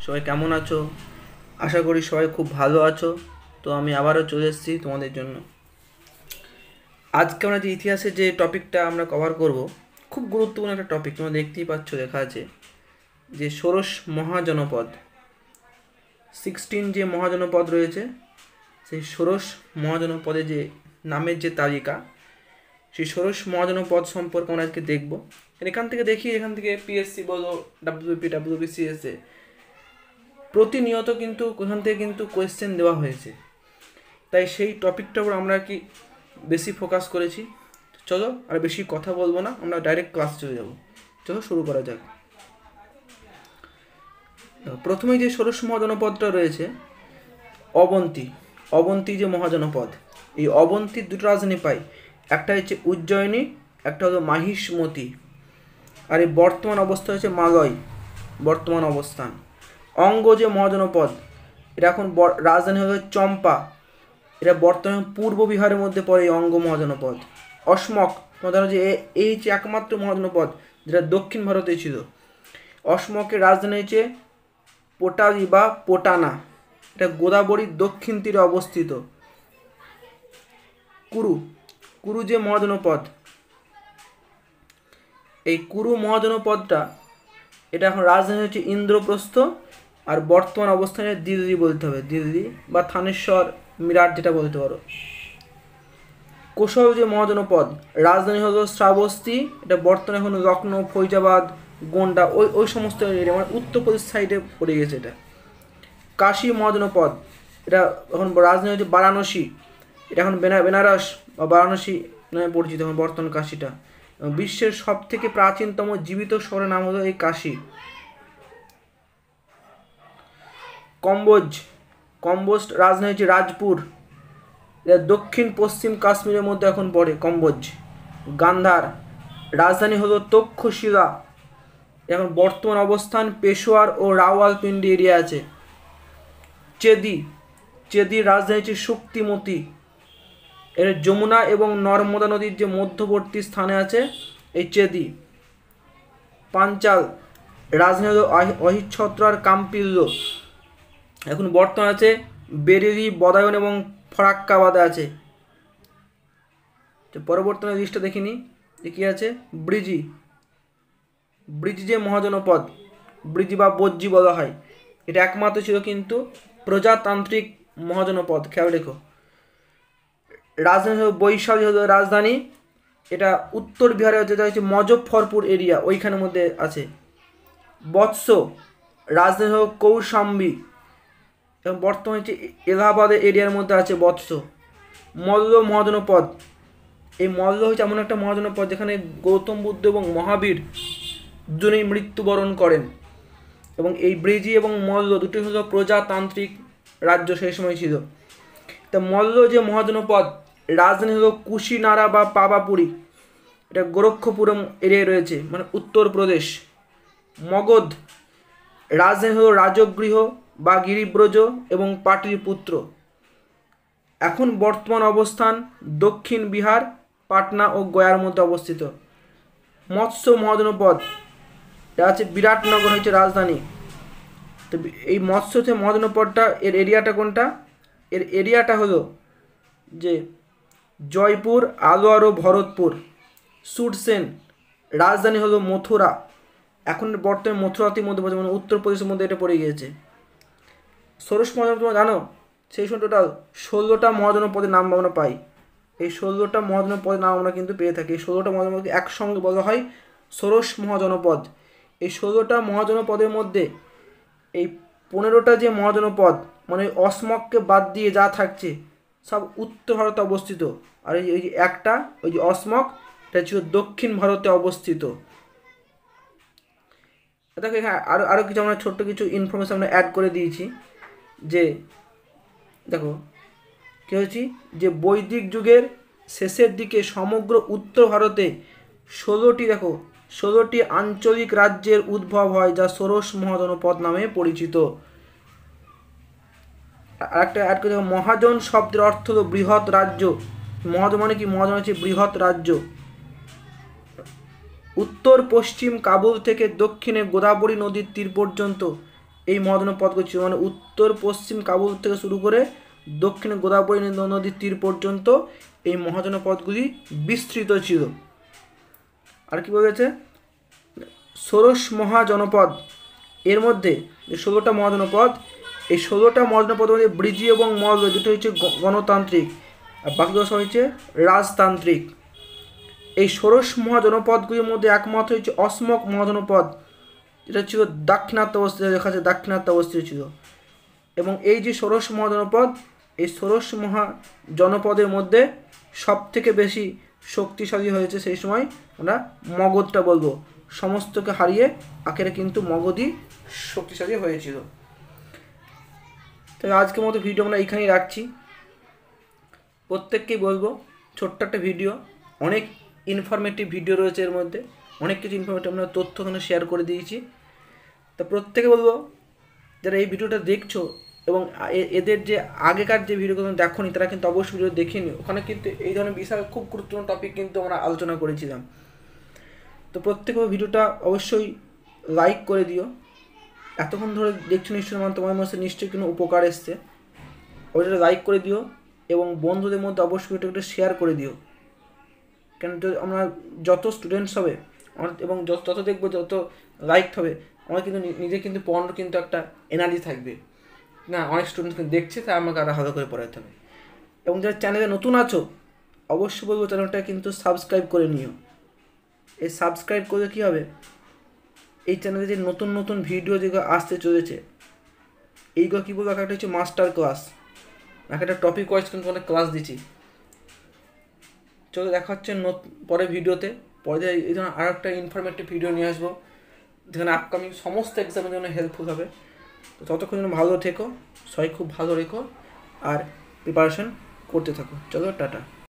সবাই কেমন আছো? আশা করি সবাই খুব ভালো আছো। তো আমি আবারও চলে এসেছি তোমাদের জন্য। আজকে আমরা যে ইতিহাসের যে টপিকটা আমরা কভার করব, খুব গুরুত্বপূর্ণ একটা টপিক। তোমরা দেখতেই পাচ্ছ, লেখা আছে যে ষোড়শ মহাজনপদ। 16 যে মহাজনপদ রয়েছে, সেই ষোড়শ মহাজনপদে যে নামের যে তালিকা, সেই ষোড়শ মহাজনপদ সম্পর্কে আমরা আজকে দেখব। এখান থেকে দেখি, এখান থেকে পিএসসি বলো, ডাব্লিউপি, ডাব্লিউবিসিএসএ প্রতিনিয়ত কিন্তু ওখান থেকে কিন্তু কোয়েশ্চেন দেওয়া হয়েছে। তাই সেই টপিকটার উপর আমরা কি বেশি ফোকাস করেছি। চলো আর বেশি কথা বলবো না, আমরা ডাইরেক্ট ক্লাস চলে যাব। চলো শুরু করা যাক। প্রথমেই যে ষোড়শ মহাজনপদটা রয়েছে, অবন্তী যে মহাজনপদ, এই অবন্তীর দুটো রাজধানী পাই। একটা হচ্ছে উজ্জয়িনী, একটা হলো মাহিষ্মতি। আর এই বর্তমান অবস্থা হচ্ছে মালয়, বর্তমান অবস্থান। অঙ্গ যে মহাজনপদ, এটা এখন রাজধানী হলো চম্পা, এটা বর্তমানে পূর্ব বিহারের মধ্যে পড়ে এই অঙ্গ মহাজনপদ। অসমক, তোমার ধরো যে এই যে একমাত্র মহাজনপদ যেটা দক্ষিণ ভারতে ছিল। অসমকের রাজধানী হচ্ছে পোটালি বা পোটানা, এটা গোদাবরীর দক্ষিণ তীরে অবস্থিত। কুরু যে মহাজনপদ, এই কুরু মহাজনপদটা, এটা এখন রাজধানী হচ্ছে ইন্দ্রপ্রস্থ, আর বর্তমান অবস্থানে দিল্লি বলতে হবে, দিল্লি বা থানেশ্বর, মিরাট যেটা বলতে পারো। কোশল যে মহাজনপদ, রাজধানী হলো শ্রাবস্তি, এটা বর্তমানে এখন লখনৌ, ফৈজাবাদ, গোন্ডা, ওই সমস্ত এরিয়া, মানে উত্তরপ্রদেশ সাইডে পড়ে গেছে এটা। কাশী মহাজনপদ, এটা এখন রাজধানী হচ্ছে বারাণসী, এটা এখন বেনারস বা বারাণসী নামে পরিচিত এখন বর্তমান কাশীটা। বিশ্বের সব থেকে প্রাচীনতম জীবিত শহরের নাম হলো এই কাশী। কম্বোজ রাজধানী হচ্ছে রাজপুর, এটা দক্ষিণ পশ্চিম কাশ্মীরের মধ্যে এখন পড়ে কম্বোজ। গান্ধার, রাজধানী হলো তক্ষশিলা, এখন বর্তমান অবস্থান পেশোয়ার ও রাওয়ালপিন্ডি এরিয়া আছে। চেদির রাজধানী হচ্ছে শক্তিমতি, এর যমুনা এবং নর্মদা নদীর যে মধ্যবর্তী স্থানে আছে এই চেদি। পাঞ্চাল, রাজধানী হলো অহিচ্ছত্রার কাম্পিল্য, এখন বর্তমান আছে বেরেলি, বদায়ন এবং ফরাক্কাবাদে আছে। পরবর্তী লিস্টটা দেখিনি যে কী আছে। ব্রিজি যে মহাজনপদ, ব্রিজি বা বজ্জি বলা হয়, এটা একমাত্র ছিল কিন্তু প্রজাতান্ত্রিক মহাজনপদ, খেয়াল রেখো। রাজধানী হলো বৈশালী, হলো রাজধানী, এটা উত্তর বিহারে যেটা হচ্ছে মজফরপুর এরিয়া, ওইখানের মধ্যে আছে। বৎস, রাজধানী হলো কৌশাম্বী, এবং বর্তমানে হচ্ছে এলাহাবাদের এরিয়ার মধ্যে আছে বৎস। মল্ল মহাজনপদ, এই মল্ল হচ্ছে এমন একটা মহাজনপদ যেখানে গৌতম বুদ্ধ এবং মহাবীর দুজনেই মৃত্যুবরণ করেন, এবং এই ব্রিজি এবং মল্ল দুটি হলো প্রজাতান্ত্রিক রাজ্য সেই সময় ছিল। তা মল্ল যে মহাজনপদ, রাজধানী হলো কুশিনারা বা পাবাপুরি, এটা গোরক্ষপুরম এরিয়ায় রয়েছে, মানে উত্তরপ্রদেশ। মগধ, রাজধানী হলো রাজগৃহ বা গিরিব্রজ এবং পাটলিপুত্র, এখন বর্তমান অবস্থান দক্ষিণ বিহার, পাটনা ও গয়ার মধ্যে অবস্থিত। মৎস্য মহাজনপদ, এটা আছে বিরাটনগর হচ্ছে রাজধানী। তো এই মৎস্য যে মহাজনপদটা, এর এরিয়াটা কোনটা? এর এরিয়াটা হলো যে জয়পুর, আলোয়ার ও ভরতপুর। সুরসেন, রাজধানী হলো মথুরা, এখন বর্তমানে মথুরাতির মধ্যে পড়েছে, মানে উত্তরপ্রদেশের মধ্যে এটা পড়ে গিয়েছে। ষোড়শ মহাজনপদ তোমরা জানো, সেই সময় টোটাল 16টা মহাজনপদের নাম আমরা পাই। এই 16টা মহাজনপদের নাম আমরা কিন্তু পেয়ে থাকি। এই 16টা মহাজনপদকে একসঙ্গে বলা হয় ষোড়শ মহাজনপদ। এই 16টা মহাজনপদের মধ্যে এই 15টা যে মহাজনপদ, মানে অসমককে বাদ দিয়ে যা থাকছে সব উত্তর ভারতে অবস্থিত। আর এই যে একটা, ওই যে অসমক, এটা ছিল দক্ষিণ ভারতে অবস্থিত। দেখো এখানে আরও কিছু আমরা ছোট্ট কিছু ইনফরমেশন আমরা অ্যাড করে দিয়েছি। যে দেখো কী হয়েছি, যে বৈদিক যুগের শেষের দিকে সমগ্র উত্তর ভারতে 16টি আঞ্চলিক রাজ্যের উদ্ভব হয়, যা ষোড়শ মহাজনপদ নামে পরিচিত। আরেকটা অ্যাড করে দেখো, মহাজন শব্দের অর্থ হলো বৃহৎ রাজ্য। মহাজন মানে কি? মহাজন হচ্ছে বৃহৎ রাজ্য। উত্তর পশ্চিম কাবুল থেকে দক্ষিণে গোদাবরী নদীর তীর পর্যন্ত এই মহাজন পদগুলি ছিল, মানে উত্তর পশ্চিম কাবুল থেকে শুরু করে দক্ষিণে গোদাবরী নদীর তীর পর্যন্ত এই মহাজন পদগুলি বিস্তৃত ছিল। আর কি বলেছে, ষোড়শ মহাজনপদ, এর মধ্যে যে 16টা মহাজনপদ, এই 16টা মহাজনপদের মধ্যে ব্রিজি এবং মল্ল দুটো হচ্ছে গণতান্ত্রিক, আর বাকি সব হচ্ছে রাজতান্ত্রিক। এই ষোড়শ মহাজনপদগুলির মধ্যে একমাত্র হচ্ছে অসমক মহাজনপদ, যেটা ছিল দাক্ষিণাত্য অবস্থিত, দেখা যাচ্ছে দাক্ষিণাত্য অবস্থিত ছিল। এবং এই যে ষোড়শ মহাজনপদ, এই ষোড়শ মহাজনপদের মধ্যে সব থেকে বেশি শক্তিশালী হয়েছে সেই সময় আমরা মগধটা বলবো, সমস্তকে হারিয়ে আখেরে কিন্তু মগধই শক্তিশালী হয়েছিল। তাই আজকের মতো ভিডিও আমরা এইখানেই রাখছি। প্রত্যেককেই বলবো, ছোট্ট একটা ভিডিও, অনেক ইনফরমেটিভ ভিডিও রয়েছে এর মধ্যে, অনেক কিছু ইনফরমেটিভ আমরা তথ্য ওখানে শেয়ার করে দিয়েছি। তা প্রত্যেকে বলবো, যারা এই ভিডিওটা দেখছো এবং এদের যে আগেকার যে ভিডিওগুলো দেখোনি তারা কিন্তু অবশ্যই ভিডিও দেখে নিও, ওখানে কিন্তু এই ধরনের বিষয় খুব গুরুত্বপূর্ণ টপিক কিন্তু আমরা আলোচনা করেছিলাম। তো প্রত্যেকে ভিডিওটা অবশ্যই লাইক করে দিও। এতক্ষণ ধরে দেখছো নিশ্চয়ই, মানে তোমার মধ্যে নিশ্চয়ই কোনো উপকার এসছে, ওইটা লাইক করে দিও এবং বন্ধুদের মধ্যে অবশ্যই ভিডিওটা শেয়ার করে দিও। কেন আমরা যত স্টুডেন্টস হবে এবং যত দেখবো, যত লাইক হবে, আমার কিন্তু নিজে কিন্তু পড়ানোর কিন্তু একটা এনার্জি থাকবে, না অনেক স্টুডেন্ট কিন্তু দেখছে, তাই আমাকে আরও ভালো করে পড়াতে হবে। এবং যারা চ্যানেলে নতুন আছো অবশ্যই বলবো চ্যানেলটা কিন্তু সাবস্ক্রাইব করে নিও। এই সাবস্ক্রাইব করলে কী হবে, এই চ্যানেলে যে নতুন নতুন ভিডিও যেগুলো আসতে চলেছে, এইগুলো কী বলবো, একটা হচ্ছে মাস্টার ক্লাস, একটা টপিক ওয়াইজ কিন্তু অনেক ক্লাস দিচ্ছি। চলো দেখা হচ্ছে পরে ভিডিওতে, পরে এই ধরনের আর একটা ইনফরমেটিভ ভিডিও নিয়ে আসবো, যেখানে আপকামিং সমস্ত এক্সামের জন্য হেল্পফুল হবে। তো ততক্ষণ যেন ভালো থেকো, সবাই খুব ভালো রেখো আর প্রিপারেশন করতে থাকো। চলো টাটা।